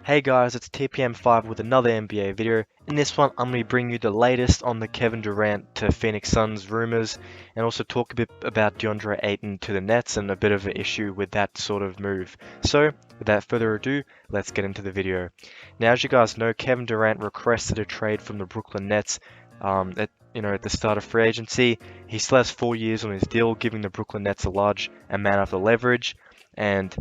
Hey guys, it's TPM5 with another NBA video. In this one, I'm going to bring you the latest on the Kevin Durant to Phoenix Suns rumors, and also talk a bit about De-Andre Ayton to the Nets and a bit of an issue with that sort of move. So, without further ado, let's get into the video. Now, as you guys know, Kevin Durant requested a trade from the Brooklyn Nets at the start of free agency. He still has 4 years on his deal, giving the Brooklyn Nets a large amount of the leverage, and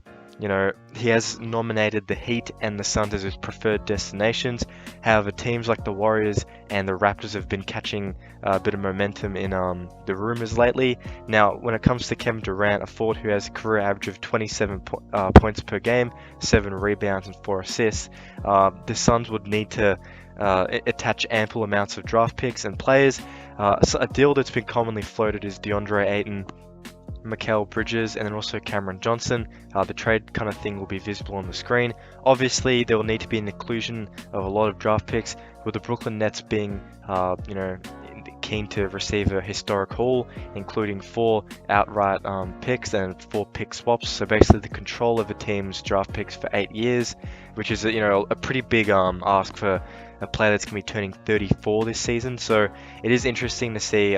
he has nominated the Heat and the Suns as his preferred destinations. However, teams like the Warriors and the Raptors have been catching a bit of momentum in the rumors lately. Now, when it comes to Kevin Durant, a forward who has a career average of 27 points per game, 7 rebounds, and 4 assists, the Suns would need to attach ample amounts of draft picks and players. So a deal that's been commonly floated is De-Andre Ayton, Mikal Bridges, and then also Cameron Johnson. The trade kind of thing will be visible on the screen. Obviously, there will need to be an inclusion of a lot of draft picks, with the Brooklyn Nets being, keen to receive a historic haul, including 4 outright picks and 4 pick swaps. So basically, the control of a team's draft picks for 8 years, which is a pretty big ask for a player that's going to be turning 34 this season. So it is interesting to see.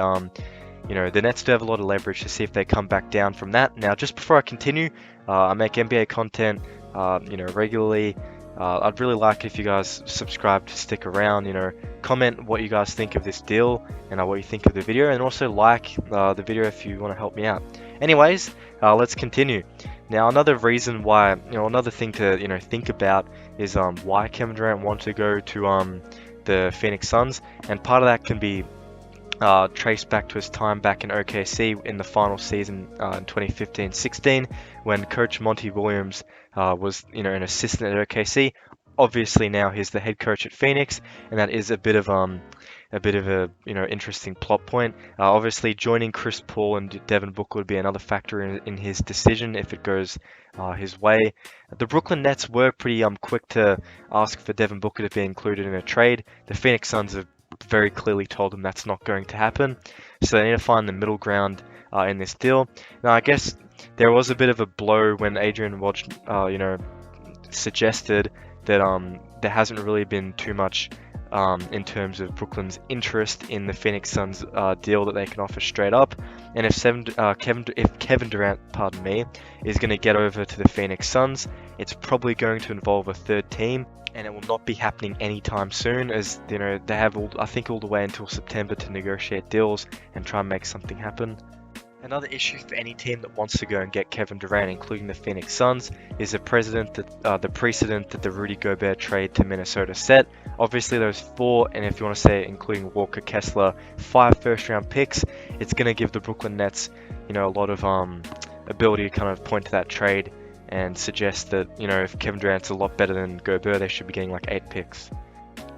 The Nets do have a lot of leverage to see if they come back down from that. Now, just before I continue, I make NBA content, regularly. I'd really like if you guys subscribe to stick around. Comment what you guys think of this deal and what you think of the video, and also like the video if you want to help me out. Anyways, let's continue. Now, another reason why, another thing to think about is why Kevin Durant wanted to go to the Phoenix Suns, and part of that can be traced back to his time back in OKC in the final season in 2015-16, when Coach Monty Williams was an assistant at OKC. Obviously now he's the head coach at Phoenix, and that is a bit of a interesting plot point. Obviously, joining Chris Paul and Devin Booker would be another factor in his decision if it goes his way. The Brooklyn Nets were pretty quick to ask for Devin Booker to be included in a trade. The Phoenix Suns have very clearly told him that's not going to happen, so they need to find the middle ground in this deal. Now, I guess there was a bit of a blow when Adrian Woj, suggested that there hasn't really been too much in terms of Brooklyn's interest in the Phoenix Suns deal that they can offer straight up. And if Kevin Durant, is going to get over to the Phoenix Suns, it's probably going to involve a third team, and it will not be happening anytime soon, as they have all the way until September to negotiate deals and try and make something happen. Another issue for any team that wants to go and get Kevin Durant, including the Phoenix Suns, is the precedent that the Rudy Gobert trade to Minnesota set. Obviously, those 4, and if you want to say including Walker Kessler, 5 first-round picks, it's going to give the Brooklyn Nets, a lot of ability to kind of point to that trade and suggest that, if Kevin Durant's a lot better than Gobert, they should be getting like 8 picks.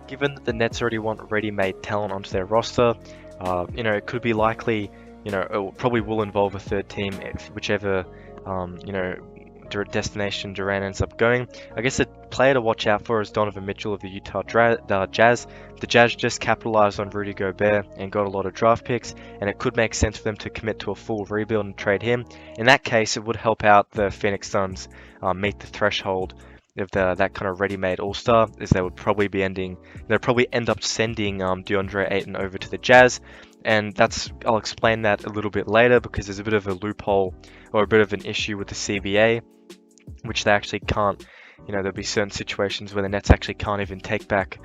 Given that the Nets already want ready-made talent onto their roster, it could be likely, it probably will involve a third team, whichever, destination Durant ends up going. I guess a player to watch out for is Donovan Mitchell of the Utah Jazz. The Jazz just capitalized on Rudy Gobert and got a lot of draft picks, and it could make sense for them to commit to a full rebuild and trade him. In that case, it would help out the Phoenix Suns meet the threshold of that kind of ready-made all-star, as they'd probably end up sending De-Andre Ayton over to the Jazz. And I'll explain that a little bit later, because there's a bit of a loophole or a bit of an issue with the CBA, which they actually can't, there'll be certain situations where the Nets actually can't even take back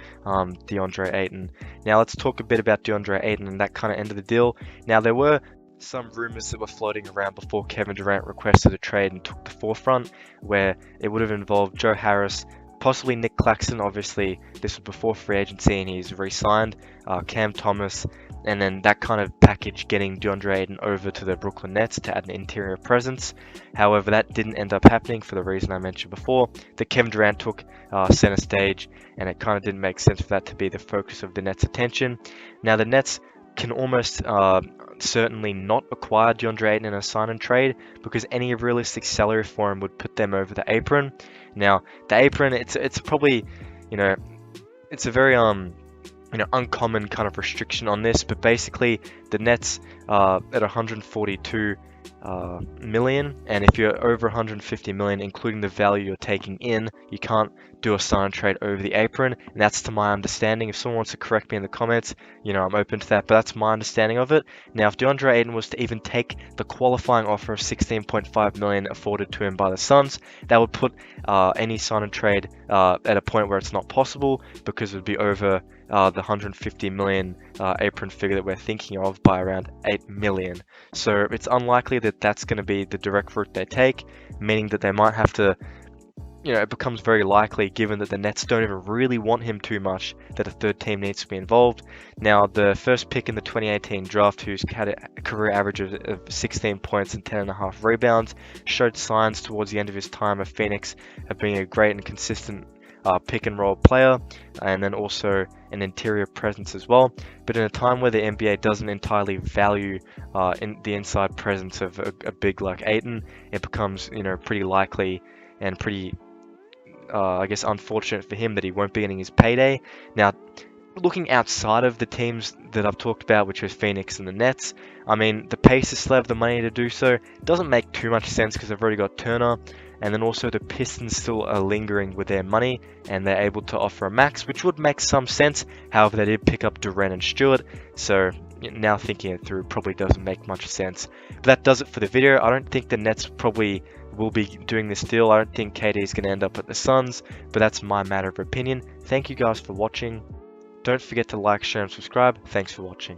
De-Andre Ayton. Now let's talk a bit about De-Andre Ayton and that kind of end of the deal. Now, there were some rumors that were floating around before Kevin Durant requested a trade and took the forefront, where it would have involved Joe Harris, possibly Nick Claxton. Obviously, this was before free agency and he's re-signed, Cam Thomas, and then that kind of package getting De-Andre Ayton over to the Brooklyn Nets to add an interior presence. However, that didn't end up happening for the reason I mentioned before, that Kevin Durant took center stage, and it kind of didn't make sense for that to be the focus of the Nets' attention. Now, the Nets can almost certainly not acquire De-Andre Ayton in a sign and trade, because any realistic salary for him would put them over the apron. Now, the apron, it's probably, it's a very uncommon kind of restriction on this, but basically the Nets at 142 million, and if you're over 150 million, including the value you're taking in, you can't do a sign and trade over the apron, and that's to my understanding. If someone wants to correct me in the comments, I'm open to that, but that's my understanding of it. Now, if De-Andre Ayton was to even take the qualifying offer of 16.5 million afforded to him by the Suns, that would put any sign and trade at a point where it's not possible, because it would be over the 150 million apron figure that we're thinking of by around 8 million. So it's unlikely that that's going to be the direct route they take, meaning that they might have to, it becomes very likely, given that the Nets don't even really want him too much, that a third team needs to be involved. Now, the first pick in the 2018 draft, who's had a career average of 16 points and 10.5 rebounds, showed signs towards the end of his time at Phoenix of being a great and consistent pick and roll player, and then also an interior presence as well. But in a time where the NBA doesn't entirely value in the inside presence of a big like Ayton, it becomes pretty likely and pretty I guess unfortunate for him that he won't be getting his payday. Now, looking outside of the teams that I've talked about, which is Phoenix and the Nets, I mean, the Pacers still have the money to do so. It doesn't make too much sense because they've already got Turner, and then also the Pistons still are lingering with their money, and they're able to offer a max, which would make some sense. However, they did pick up Durant and Stewart, so now thinking it through, probably doesn't make much sense. But that does it for the video. I don't think the Nets probably will be doing this deal. I don't think KD is going to end up at the Suns, but that's my matter of opinion. Thank you guys for watching. Don't forget to like, share, and subscribe. Thanks for watching.